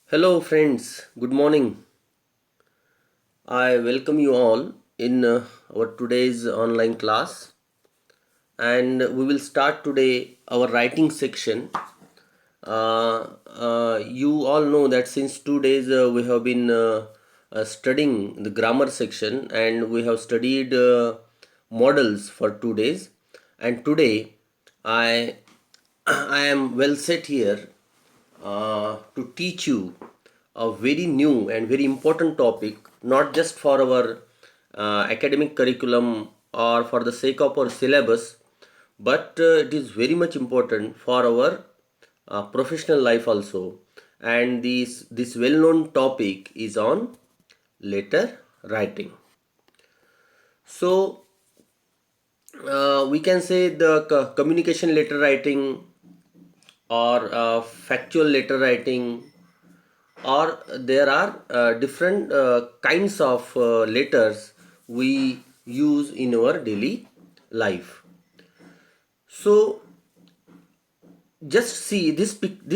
Hello, friends. Good morning. I welcome you all in our today's online class, and we will start today our writing section. You all know that since 2 days we have been studying the grammar section, and we have studied models for 2 days. And today, I I am well set here to teach you a very new and very important topic, not just for our academic curriculum or for the sake of our syllabus, but it is very much important for our professional life also. And this well-known topic is on letter writing. So we can say the communication letter writing or factual letter writing, or there are different kinds of letters we use in our daily life. So just see this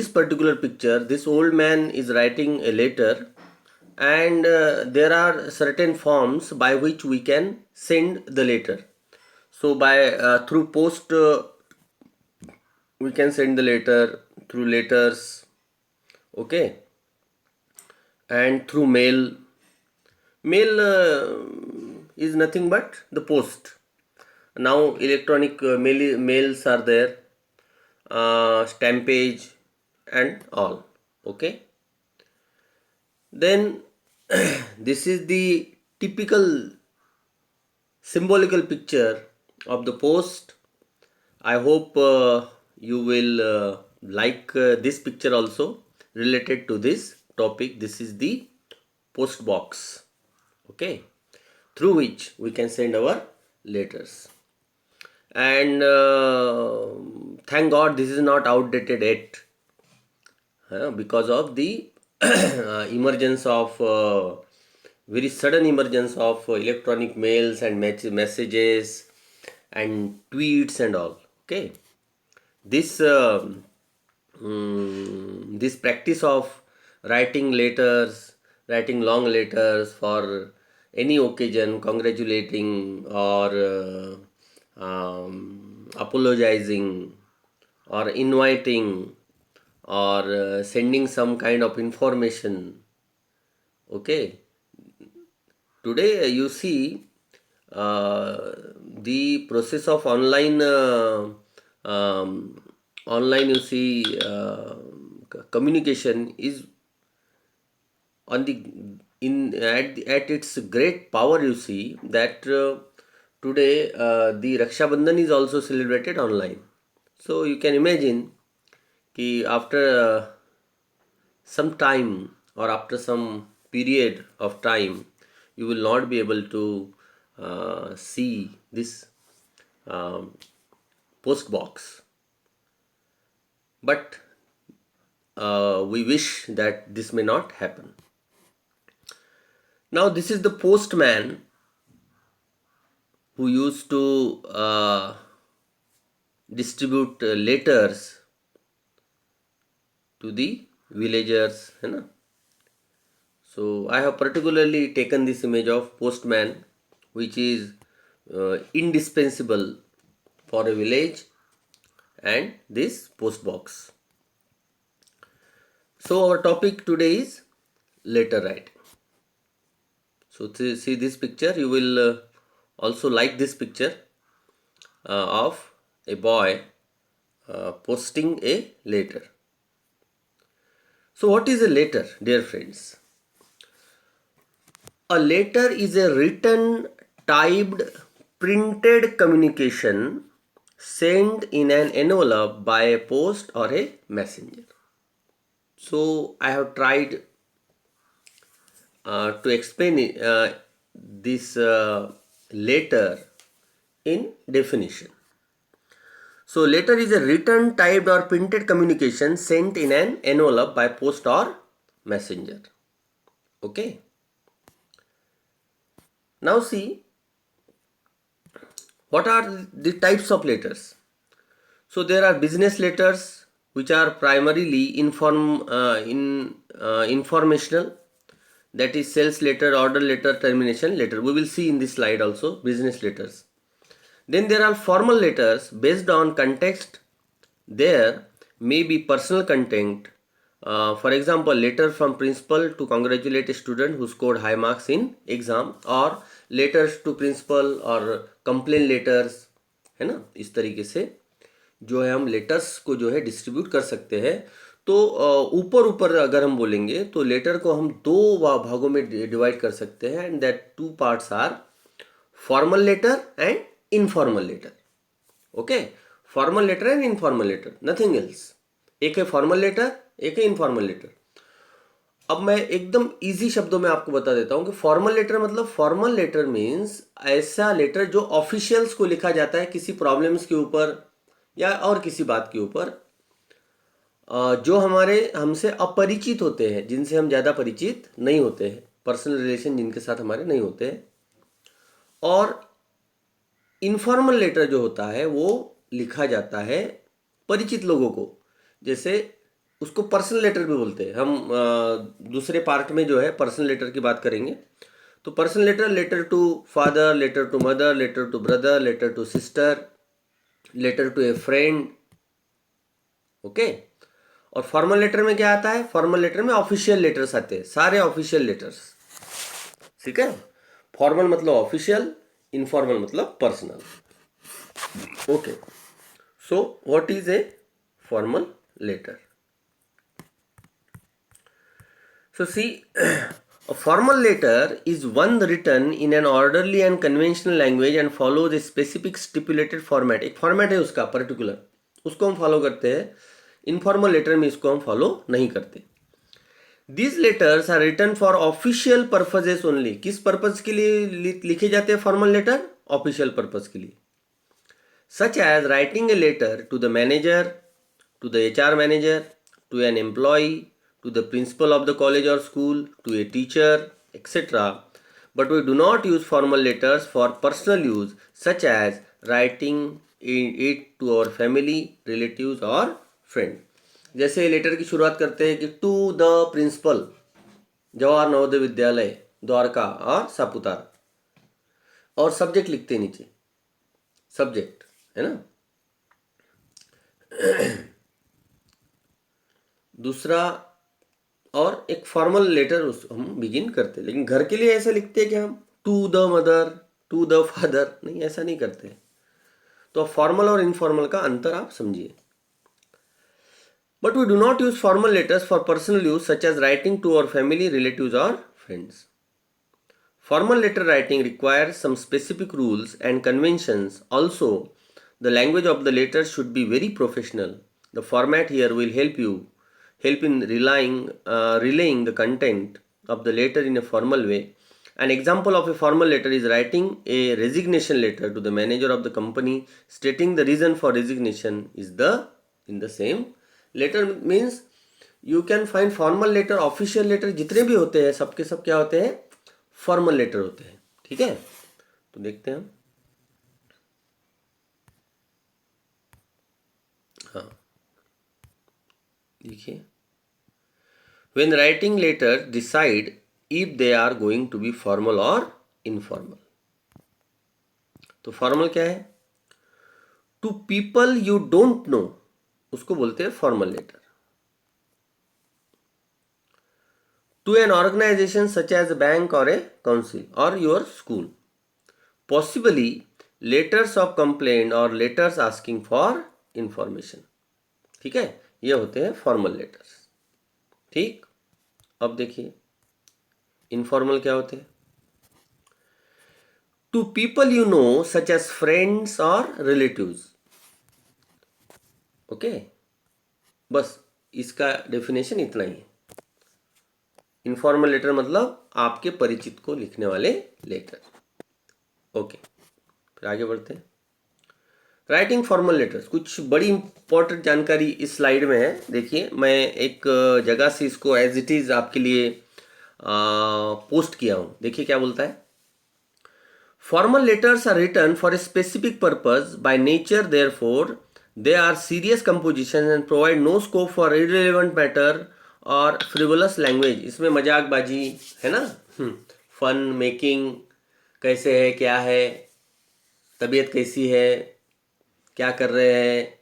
particular picture. This old man is writing a letter, and there are certain forms by which we can send the letter. So by through post, we can send the letter through letters, okay, and through mail. Mail is nothing but the post. Now electronic mails are there, stampage and all. Okay. Then this is the typical symbolical picture of the post. I hope you will like this picture also related to this topic. This is the post box, okay, through which we can send our letters. And thank God this is not outdated yet, because of the emergence of very sudden emergence of electronic mails and messages and tweets and all. Okay, this this practice of writing letters, writing long letters for any occasion, congratulating or apologizing or inviting or sending some kind of information. Okay, today you see the process of online online, you see, communication is on the at its great power. You see that today the Raksha Bandhan is also celebrated online. So you can imagine कि after some time or after some period of time, you will not be able to see this um, post box. But we wish that this may not happen. Now this is the postman who used to distribute letters to the villagers, है ना? So I have particularly taken this image of postman, which is indispensable for a village, and this post box. So our topic today is letter writing. So to see this picture, you will also like this picture of a boy posting a letter. So what is a letter, dear friends? A letter is a written, typed, printed communication sent in an envelope by a post or a messenger. So I have tried to explain this letter in definition. So letter is a written, typed or printed communication sent in an envelope by post or messenger. Okay. Now see, what are the types of letters? So there are business letters which are primarily informational, that is sales letter, order letter, termination letter. We will see in this slide also business letters. Then there are formal letters based on context. There may be personal content. For example, letter from principal to congratulate a student who scored high marks in exam, और letters to principal और complaint letters, है ना. इस तरीके से जो है हम लेटर्स को जो है डिस्ट्रीब्यूट कर सकते हैं. तो ऊपर ऊपर अगर हम बोलेंगे तो लेटर को हम दो भागों में डिवाइड कर सकते हैं, and that two parts are formal letter and informal letter. Okay, formal letter and informal letter, nothing else. एक है फॉर्मल लेटर, एक है इनफॉर्मल लेटर. अब मैं एकदम इजी शब्दों में आपको बता देता हूं कि फॉर्मल लेटर मतलब, फॉर्मल लेटर मीन्स ऐसा लेटर जो ऑफिशियल्स को लिखा जाता है किसी प्रॉब्लम्स के ऊपर या और किसी बात के ऊपर, जो हमसे अपरिचित होते हैं, जिनसे हम ज़्यादा परिचित नहीं होते हैं, पर्सनल रिलेशन जिनके साथ हमारे नहीं होते हैं. और इनफॉर्मल लेटर जो होता है वो लिखा जाता है परिचित लोगों को, जैसे उसको पर्सनल लेटर भी बोलते हैं. हम दूसरे पार्ट में जो है पर्सनल लेटर की बात करेंगे. तो personal letter, letter to father, letter to mother, letter to brother, letter to sister, letter to a friend. Okay. और फॉर्मल लेटर में क्या आता है? फॉर्मल लेटर में ऑफिशियल लेटर्स आते हैं, सारे ऑफिशियल लेटर्स. ठीक है. फॉर्मल मतलब ऑफिशियल, इनफॉर्मल मतलब personal. Okay. So what is a formal letter? So see, a formal letter is one written in an orderly and conventional language and follows a specific stipulated format. एक format है उसका particular, उसको हम follow करते हैं. Informal letter में इसको हम follow नहीं करते. These letters are written for official purposes only. किस purpose के लिए लिखे जाते हैं formal letter? Official purpose के लिए. Such as writing a letter to the manager, to the HR manager, to an employee, to the principal of the college or school, to a teacher, etc. But we do not use formal letters for personal use, such as writing it to our family, relatives or friend. जैसे letter की शुरुआत करते हैं कि to the principal, Jawahar Navodaya Vidyalaya Dwarka और सापुतारा, और subject लिखते हैं नीचे, सब्जेक्ट है ना. दूसरा, और एक फॉर्मल लेटर हम बिगिन करते हैं. लेकिन घर के लिए ऐसा लिखते हैं कि हम to the mother, to the father, नहीं, ऐसा नहीं करते. तो फॉर्मल और इनफॉर्मल का अंतर आप समझिए. But we do not use formal letters for personal use, such as writing to our family, relatives और friends. Formal letter writing requires some specific rules and conventions. Also, the language of the letter should be very professional. The format here will help in relaying the content of the letter in a formal way. An example of a formal letter is writing a resignation letter to the manager of the company, stating the reason for resignation is in the same letter. Means you can find formal letter, official letter, जितने भी होते हैं सबके सब क्या होते हैं? Formal letter होते हैं. ठीक है. तो देखते हैं हम. हाँ, देखिए, when writing letters, decide if they are going to be formal or informal. तो फॉर्मल क्या है? To people you don't know, उसको बोलते हैं formal letter. To an organization such as a bank or a council or your school, possibly letters of complaint or letters asking for information. ठीक है, ये होते हैं फॉर्मल लेटर्स. ठीक. अब देखिए इनफॉर्मल क्या होते हैं? To people you know, such as friends और रिलेटिव्स. ओके, बस इसका डेफिनेशन इतना ही है. इनफॉर्मल लेटर मतलब आपके परिचित को लिखने वाले लेटर. ओके, फिर आगे बढ़ते हैं. राइटिंग फॉर्मल लेटर्स, कुछ बड़ी इंपॉर्टेंट जानकारी इस स्लाइड में है. देखिए, मैं एक जगह से इसको एज इट इज आपके लिए पोस्ट किया हूं. देखिए क्या बोलता है. Formal letters are written for a specific purpose by nature, therefore they are serious composition and provide no scope for irrelevant matter और फ्रिवोलस लैंग्वेज। इसमें मजाकबाजी है ना, फन मेकिंग, कैसे है, क्या है, तबीयत कैसी है, क्या कर रहे हैं,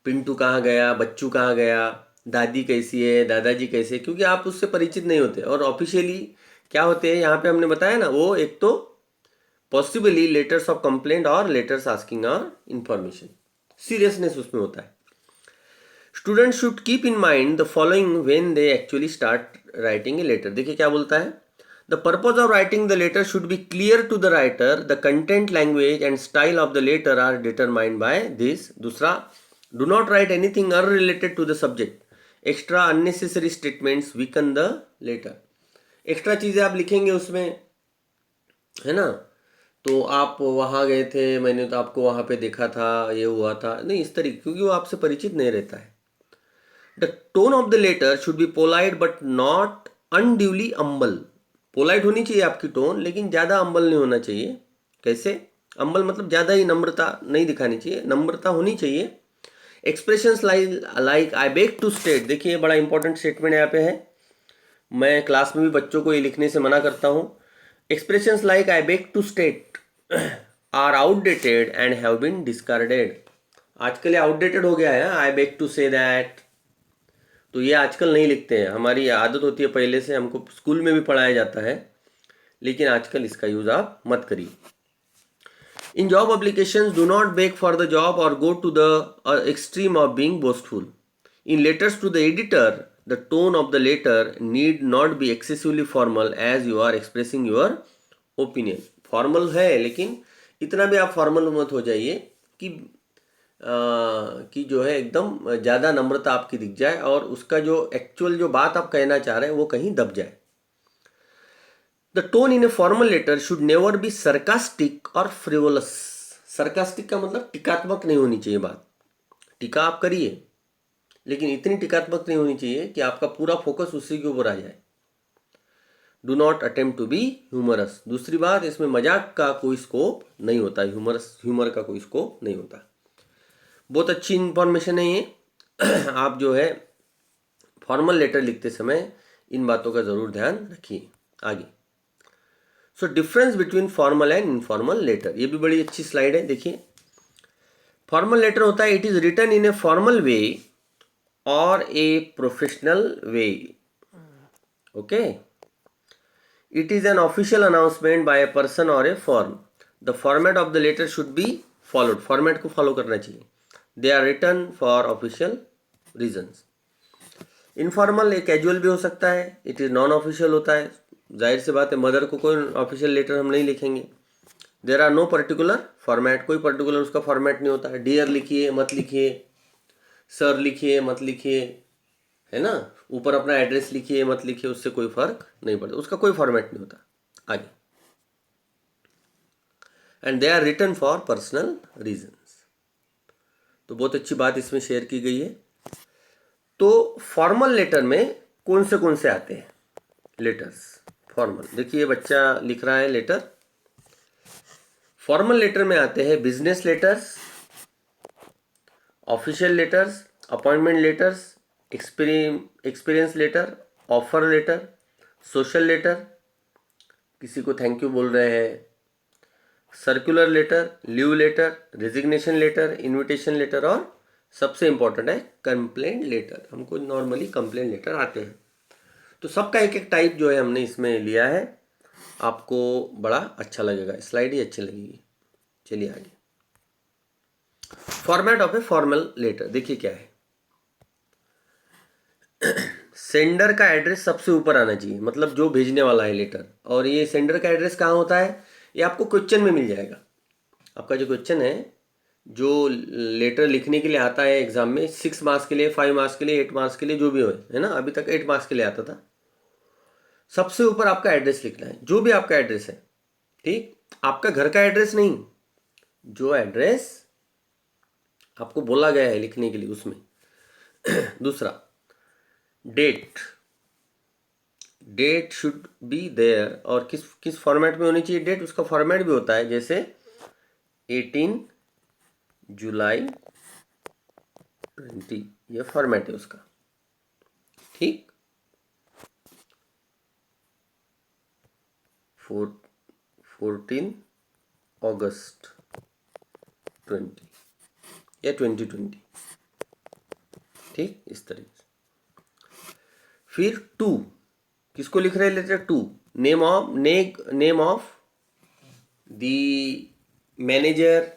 पिंटू कहाँ गया, बच्चू कहाँ गया, दादी कैसी है, दादाजी कैसे, क्योंकि आप उससे परिचित नहीं होते। और ऑफिशियली क्या होते हैं यहाँ पे हमने बताया ना, वो एक तो पॉसिबली लेटर्स ऑफ कंप्लेंट और लेटर्स आस्किंग और इंफॉर्मेशन, सीरियसनेस उसमें होता है। Student should keep in mind the following when they actually start writing a letter. देखिए क्या बोलता है, the purpose of writing the letter should be clear to the writer, the content, language and style of the letter are determined by this. दूसरा, do not write anything unrelated to the subject, extra unnecessary statements weaken the letter. Extra चीज़ें आप लिखेंगे उसमें, है ना, तो आप वहाँ गए थे, मैंने तो आपको वहाँ पे देखा था, ये हुआ था, नहीं इस तरीके, क्योंकि वो आपसे परिचित नहीं रहता है। The tone of the letter should be polite but not unduly humble. Polite होनी चाहिए आपकी टोन, लेकिन ज़्यादा अम्बल नहीं होना चाहिए। कैसे अम्बल, मतलब ज़्यादा ही नम्रता नहीं दिखानी चाहिए, नम्रता होनी चाहिए। Expressions like I beg to state, देखिए बड़ा इंपॉर्टेंट स्टेटमेंट यहाँ पे है, मैं क्लास में भी बच्चों को ये लिखने से मना करता हूँ। Expressions like I beg to state are outdated and have been discarded. आजकल ये आउटडेटेड हो गया है, I beg to say that, तो ये आजकल नहीं लिखते हैं। हमारी आदत होती है, पहले से हमको स्कूल में भी पढ़ाया जाता है, लेकिन आजकल इसका यूज़ आप मत करिए। In job applications do not beg for the job और go to the extreme of being boastful. In letters to the editor the tone of the letter need not be excessively formal as you are expressing your opinion. Formal है, लेकिन इतना भी आप formal मत हो जाइए कि जो है एकदम ज़्यादा नम्रता आपकी दिख जाए और उसका जो एक्चुअल जो बात आप कहना चाह रहे हैं वो कहीं दब जाए। The tone in a formal letter should never be sarcastic और फ्रिवोलस। सरकास्टिक का मतलब टीकात्मक नहीं होनी चाहिए बात, टीका आप करिए, लेकिन इतनी टीकात्मक नहीं होनी चाहिए कि आपका पूरा फोकस उसी के ऊपर आ जाए। Do not attempt to be humorous. दूसरी बात, इसमें मजाक का कोई स्कोप नहीं होता, ह्यूमर का कोई स्कोप नहीं होता। बहुत अच्छी इंफॉर्मेशन है ये। आप जो है फॉर्मल लेटर लिखते समय इन बातों का ज़रूर ध्यान रखिए। आगे, so difference between formal and informal letter, ये भी बड़ी अच्छी स्लाइड है, देखिए। फॉर्मल लेटर होता है, it is written in a formal way और a professional way, okay. It is an official announcement by a person और a firm. The format of the letter should be followed, format को follow करना चाहिए। They are written for official reasons. Informal एक casual भी हो सकता है, it is non official होता है, जाहिर सी बात है मदर को कोई ऑफिशियल लेटर हम नहीं लिखेंगे। There are no particular format, कोई पर्टिकुलर उसका फॉर्मेट नहीं होता है। डियर लिखिए मत लिखिए, सर लिखिए मत लिखिए, है ना, ऊपर अपना एड्रेस लिखिए मत लिखिए, उससे कोई फर्क नहीं पड़ता, उसका कोई फॉर्मेट नहीं होता। आगे, and they are written for personal reasons. तो बहुत अच्छी बात इसमें शेयर की गई है। तो फॉर्मल लेटर में कौन से आते हैं लेटर्स फॉर्मल, देखिए बच्चा लिख रहा है लेटर। फॉर्मल लेटर में आते हैं business letters, official letters, appointment letters, experience letter, offer letter, social letter, किसी को थैंक यू बोल रहे हैं, circular letter, leave letter, resignation letter, invitation letter और सबसे इंपॉर्टेंट है कंप्लेंट लेटर। हमको नॉर्मली कंप्लेंट लेटर आते हैं। तो सबका एक एक टाइप जो है हमने इसमें लिया है, आपको बड़ा अच्छा लगेगा, स्लाइड ही अच्छी लगेगी। चलिए आगे, format of a formal letter देखिए क्या है। सेंडर का एड्रेस सबसे ऊपर आना चाहिए, मतलब जो भेजने वाला है लेटर। और ये सेंडर का एड्रेस कहाँ होता है, ये आपको क्वेश्चन में मिल जाएगा। आपका जो क्वेश्चन है, जो लेटर लिखने के लिए आता है एग्जाम में, 6 मार्क्स के लिए, 5 मार्क्स के लिए, 8 मार्क्स के लिए, जो भी हो, है ना, अभी तक 8 मार्क्स के लिए आता था। सबसे ऊपर आपका एड्रेस लिखना है, जो भी आपका एड्रेस है, ठीक, आपका घर का एड्रेस नहीं, जो एड्रेस आपको बोला गया है लिखने के लिए उसमें। दूसरा, डेट शुड बी देयर, और किस फॉर्मेट में होनी चाहिए डेट, उसका फॉर्मेट भी होता है, जैसे 18 जुलाई 20, ये फॉर्मेट है उसका। ठीक, 14 अगस्त 20 या 2020। ठीक, इस तरीके से। फिर टू, किसको लिख रहे हैं letter to? Name of the manager,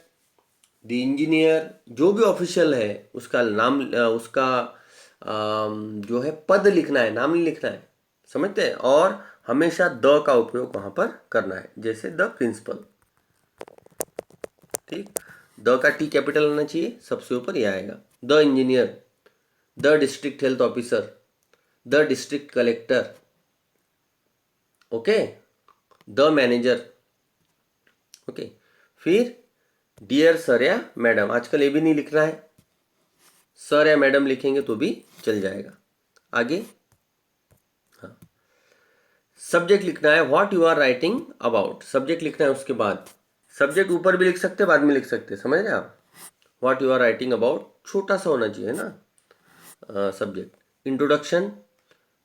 the engineer, जो भी ऑफिशियल है उसका नाम, उसका जो है पद लिखना है, नाम नहीं लिखना है, समझते हैं? और हमेशा द का उपयोग वहां पर करना है, जैसे द प्रिंसिपल। ठीक, द का टी कैपिटल होना चाहिए, सबसे ऊपर यह आएगा। The engineer, the district health officer, the district collector, okay, the manager, okay. फिर डियर सर या मैडम, आजकल ये भी नहीं लिखना है, सर या मैडम लिखेंगे तो भी चल जाएगा। आगे, हाँ, सब्जेक्ट लिखना है, what you are writing about, subject लिखना है। उसके बाद सब्जेक्ट ऊपर भी लिख सकते हैं, बाद में लिख सकते हैं, समझ रहे आप? What you are writing about छोटा सा होना चाहिए ना सब्जेक्ट। इंट्रोडक्शन,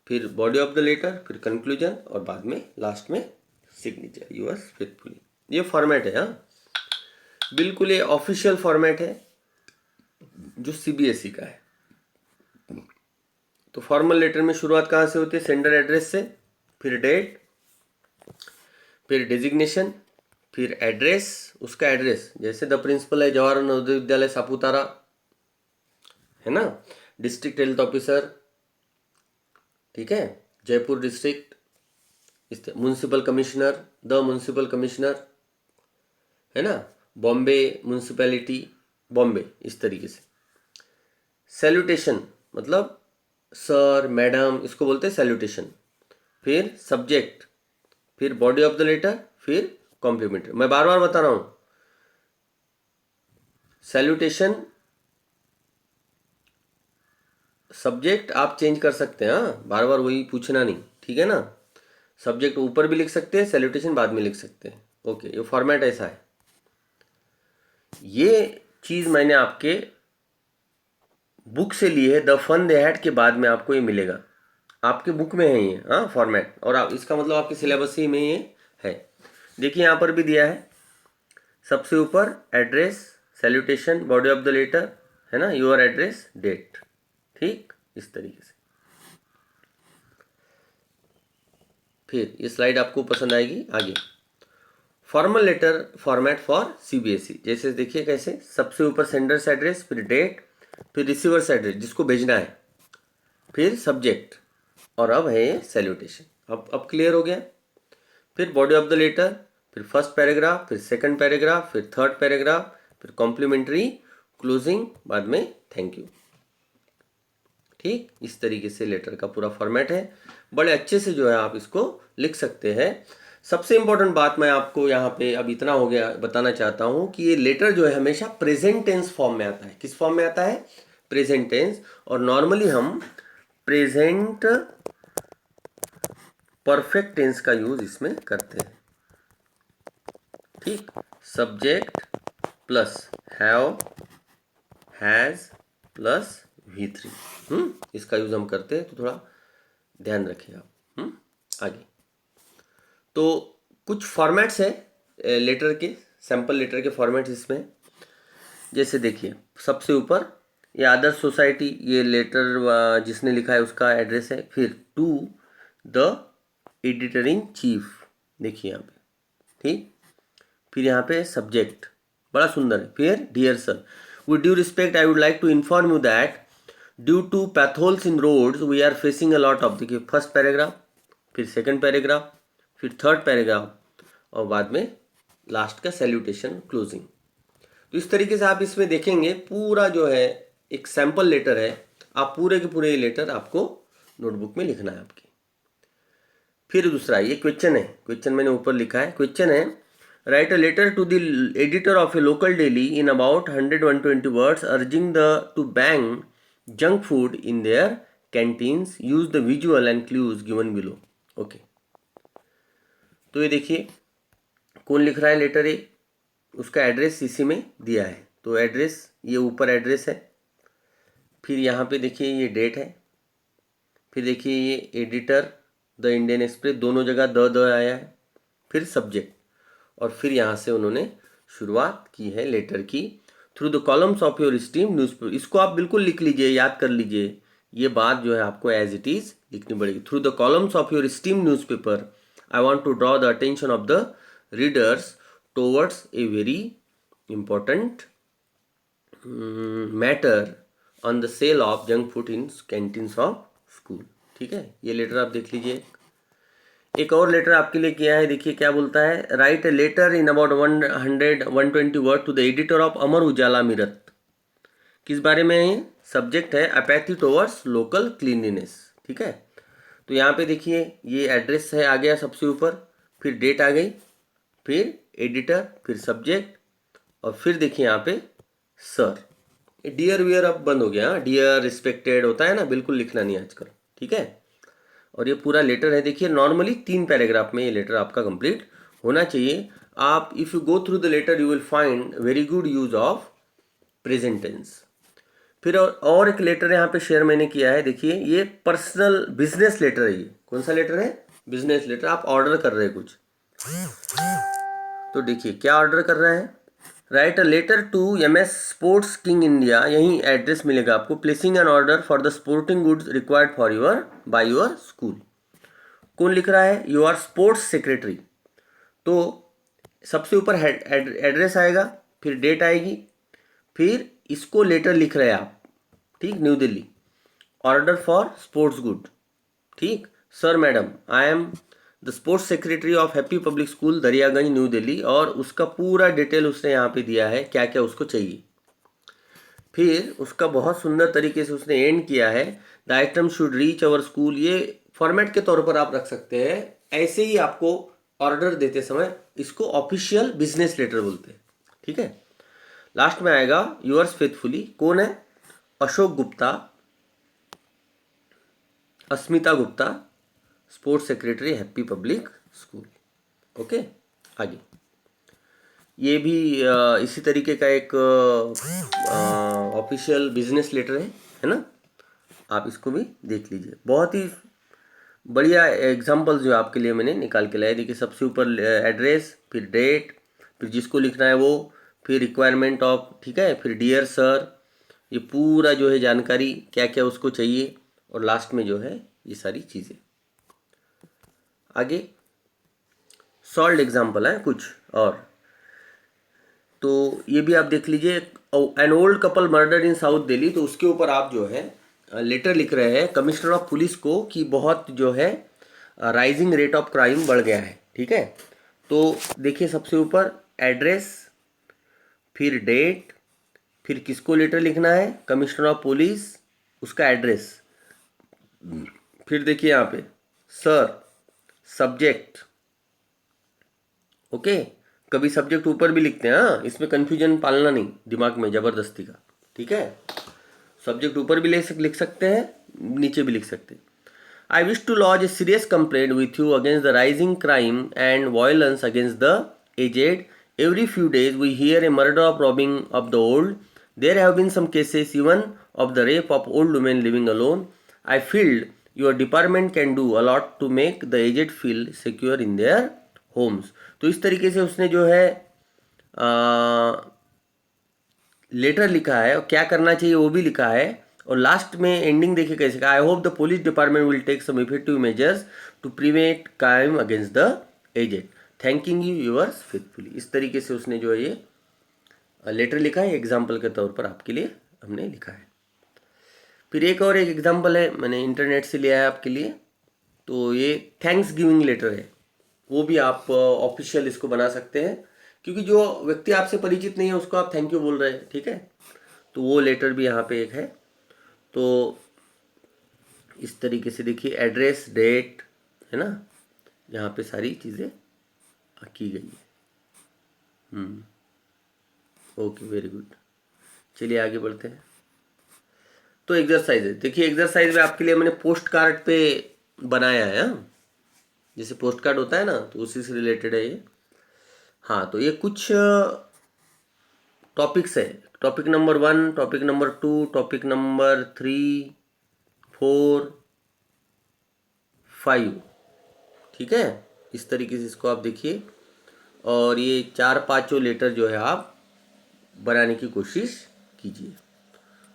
फिर बॉडी ऑफ द लेटर, फिर कंक्लूजन, और बाद में लास्ट में सिग्नेचर, यूअर्स फेथफुली। ये फॉर्मेट है, हाँ, बिल्कुल ये ऑफिशियल फॉर्मेट है जो सीबीएसई का है। तो फॉर्मल लेटर में शुरुआत कहाँ से होती है? सेंडर एड्रेस से, फिर डेट, फिर डेजिग्नेशन, फिर एड्रेस, उसका एड्रेस, जैसे द प्रिंसिपल है जवाहर नवोदय विद्यालय सापुतारा, है ना। डिस्ट्रिक्ट हेल्थ ऑफिसर, ठीक है, Jaipur district. Municipal commissioner, the municipal commissioner, है ना। बॉम्बे म्युनिसिपैलिटी, बॉम्बे, इस तरीके से। सैल्यूटेशन मतलब सर मैडम, इसको बोलते हैं सैल्यूटेशन। फिर सब्जेक्ट, फिर बॉडी ऑफ द लेटर, फिर कॉम्प्लीमेंट्री। मैं बार बार बता रहा हूं, सैल्यूटेशन सब्जेक्ट आप चेंज कर सकते हैं, हाँ, बार बार वही पूछना नहीं, ठीक है ना। सब्जेक्ट ऊपर भी लिख सकते हैं, सैल्यूटेशन बाद में लिख सकते हैं, ओके। ये फॉर्मेट ऐसा है। ये चीज मैंने आपके बुक से ली है, द फन दे हैड के बाद में आपको ये मिलेगा, आपके बुक में है ये, हाँ, फॉर्मेट। और आप इसका मतलब आपके सिलेबस ही में ये है। देखिए यहाँ पर भी दिया है, सबसे ऊपर address, salutation, body of the letter, है ना, योर एड्रेस, डेट। ठीक, इस तरीके से। फिर ये स्लाइड आपको पसंद आएगी। आगे, formal letter format for CBSE, जैसे देखिए कैसे, सबसे ऊपर सेंडर्स एड्रेस, फिर डेट, फिर रिसीवर्स एड्रेस जिसको भेजना है, फिर सब्जेक्ट, और अब है सैल्यूटेशन। अब क्लियर हो गया। फिर बॉडी ऑफ द लेटर, फिर फर्स्ट पैराग्राफ, फिर सेकंड पैराग्राफ, फिर थर्ड पैराग्राफ, फिर कॉम्प्लीमेंट्री, क्लोजिंग, बाद में थैंक यू। ठीक, इस तरीके से लेटर का पूरा फॉर्मेट है। बड़े अच्छे से जो है आप इसको लिख सकते हैं। सबसे इंपॉर्टेंट बात मैं आपको यहाँ पे अब इतना हो गया बताना चाहता हूँ कि ये लेटर जो है हमेशा प्रेजेंट टेंस फॉर्म में आता है। किस फॉर्म में आता है? Present tense. और नॉर्मली हम प्रेजेंट परफेक्ट टेंस का यूज इसमें करते हैं। ठीक, subject plus have, has plus V3, इसका यूज हम करते हैं, तो थोड़ा ध्यान रखिए आप। आगे, तो कुछ फॉर्मेट्स है लेटर के, सैंपल लेटर के फॉर्मेट्स इसमें। जैसे देखिए, सबसे ऊपर ये आदर्श सोसाइटी, ये लेटर जिसने लिखा है उसका एड्रेस है। फिर to the editor in chief, देखिए यहाँ पे, ठीक। फिर यहाँ पे सब्जेक्ट बड़ा सुंदर है। फिर dear sir, with due respect I would like to inform you that due to potholes in roads we are facing a lot of, देखिए फर्स्ट पैराग्राफ, फिर सेकंड पैराग्राफ, फिर थर्ड पैराग्राफ, और बाद में लास्ट का सैल्यूटेशन, क्लोजिंग। तो इस तरीके से आप इसमें देखेंगे पूरा जो है एक सैंपल लेटर है। आप पूरे के पूरे लेटर आपको नोटबुक में लिखना है आपकी। फिर दूसरा ये क्वेश्चन है, क्वेश्चन मैंने ऊपर लिखा है, क्वेश्चन है, write a letter to the editor of a local daily in about 100-120 words urging the to bang junk food in their canteens, use the visual and clues given below. Okay, तो ये देखिए कौन लिख रहा है letter ए, उसका address इसी में दिया है। तो एड्रेस, ये ऊपर एड्रेस है, फिर यहाँ पे देखिए ये डेट है, फिर देखिए ये एडिटर द इंडियन एक्सप्रेस, दोनों जगह द आया है, फिर सब्जेक्ट, और फिर यहाँ से उन्होंने शुरुआत की है लेटर की। Through the columns of your esteem newspaper, इसको आप बिल्कुल लिख लीजिए, याद कर लीजिए, ये बात जो है आपको एज इट इज़ लिखनी पड़ेगी। Through the columns of your esteem newspaper I want to draw the attention of the readers towards a very important matter on the sale of junk food in canteens of school. ठीक है, ये letter आप देख लीजिए। एक और letter आपके लिए किया है, देखिए क्या बोलता है। Write a letter in about 120 word to the editor of Amar Ujala Meerut. किस बारे में है? सब्जेक्ट है अपैथी टुवर्ड्स लोकल क्लीनलीनेस। ठीक है, तो यहाँ पे देखिए ये एड्रेस है आ गया सबसे ऊपर, फिर डेट आ गई, फिर एडिटर, फिर सब्जेक्ट, और फिर देखिए यहाँ पे सर। डियर वियर अब बंद हो गया, डियर रिस्पेक्टेड होता है ना, बिल्कुल लिखना नहीं आजकल। ठीक है, और ये पूरा लेटर है। देखिए नॉर्मली 3 पैराग्राफ में ये लेटर आपका कंप्लीट होना चाहिए। आप if you go through the letter you will find very good use of present tense. फिर और एक लेटर यहाँ पे शेयर मैंने किया है, देखिए ये पर्सनल बिजनेस लेटर है। ये कौन सा लेटर है? Business letter. आप ऑर्डर कर रहे हैं कुछ, तो देखिए क्या ऑर्डर कर रहे हैं। Write a letter to MS sports king India, यहीं एड्रेस मिलेगा आपको। Placing an order for the sporting goods required for your by your school. कौन लिख रहा है? You are sports secretary. तो सबसे ऊपर एड्रेस आएगा, फिर डेट आएगी, फिर इसको लेटर लिख रहे हैं आप। ठीक, New Delhi, order for sports good. ठीक, sir madam I am the sports secretary of Happy Public School Daryaganj New Delhi, और उसका पूरा डिटेल उसने यहाँ पे दिया है, क्या क्या उसको चाहिए। फिर उसका बहुत सुंदर तरीके से उसने एंड किया है, the item should reach our school. ये फॉर्मेट के तौर पर आप रख सकते हैं, ऐसे ही आपको ऑर्डर देते समय इसको ऑफिशियल बिजनेस लेटर बोलते हैं। ठीक है, लास्ट में आएगा यूअर्स फेथफुली। कौन है? Ashok Gupta, Asmita Gupta, sports secretary Happy Public School. Okay, आगे ये भी इसी तरीके का एक ऑफिशियल बिजनेस लेटर है ना, आप इसको भी देख लीजिए। बहुत ही बढ़िया एग्जांपल्स जो आपके लिए मैंने निकाल के लाया। देखिए सबसे ऊपर एड्रेस, फिर डेट, फिर जिसको लिखना है वो, फिर रिक्वायरमेंट ऑफ, ठीक है, फिर डियर सर, ये पूरा जो है जानकारी क्या क्या उसको चाहिए, और लास्ट में जो है ये सारी चीज़ें। आगे सॉल्व एग्जाम्पल है कुछ और, तो ये भी आप देख लीजिए। An old couple murder in south Delhi, तो उसके ऊपर आप जो है लेटर लिख रहे हैं कमिश्नर ऑफ पुलिस को कि बहुत जो है राइजिंग रेट ऑफ क्राइम बढ़ गया है। ठीक है, तो देखिए सबसे ऊपर एड्रेस, फिर डेट, फिर किसको लेटर लिखना है? कमिश्नर ऑफ पुलिस, उसका एड्रेस, फिर देखिए यहाँ पे सर, सब्जेक्ट। ओके, कभी सब्जेक्ट ऊपर भी लिखते हैं, हाँ, इसमें कंफ्यूजन पालना नहीं दिमाग में जबरदस्ती का। ठीक है, सब्जेक्ट ऊपर भी लिख सकते हैं, नीचे भी लिख सकते हैं। I wish to lodge a serious complaint with you against the rising crime and violence against the aged. Every few days we hear a murder of robbing of the old. There have been some cases even of the rape of old women living alone. I feel your department can do a lot to make the aged feel secure in their homes. तो इस तरीके से उसने जो है letter लिखा है, और क्या करना चाहिए वो भी लिखा है, और लास्ट में एंडिंग देखिए कैसे का। I hope the police department will take some effective measures to prevent crime against the aged. Thanking you yours faithfully. इस तरीके से उसने जो है ये लेटर लिखा है, एग्जाम्पल के तौर पर आपके लिए हमने लिखा है. फिर एक और एक एग्जाम्पल है, मैंने इंटरनेट से लिया है आपके लिए, तो ये थैंक्स गिविंग लेटर है. वो भी आप ऑफिशियल इसको बना सकते हैं, क्योंकि जो व्यक्ति आपसे परिचित नहीं है उसको आप थैंक यू बोल रहे हैं. ठीक है, तो वो लेटर भी यहाँ पे एक है. तो इस तरीके से देखिए एड्रेस, डेट, है ना, यहाँ पे सारी चीज़ें की गई है. Okay, very good. चलिए आगे बढ़ते हैं. तो एक्सरसाइज है, देखिए एक्सरसाइज में आपके लिए मैंने पोस्ट कार्ड पे बनाया है. जैसे पोस्ट कार्ड होता है ना, तो उसी से रिलेटेड है ये. हाँ, तो ये कुछ टॉपिक्स है, topic number 1, topic number 2, topic number 3, 4, 5। ठीक है, इस तरीके से इसको आप देखिए और ये 4-5 लेटर जो है आप बनाने की कोशिश कीजिए।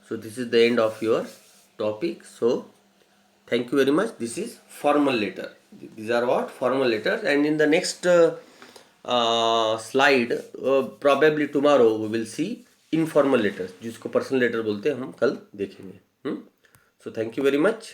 So this is the end of your topic. So thank you very much. This is formal letter. These are what formal letters, and in the next slide, probably tomorrow we will see informal letters, जिसको personal letter बोलते हैं, हम कल देखेंगे। So thank you very much.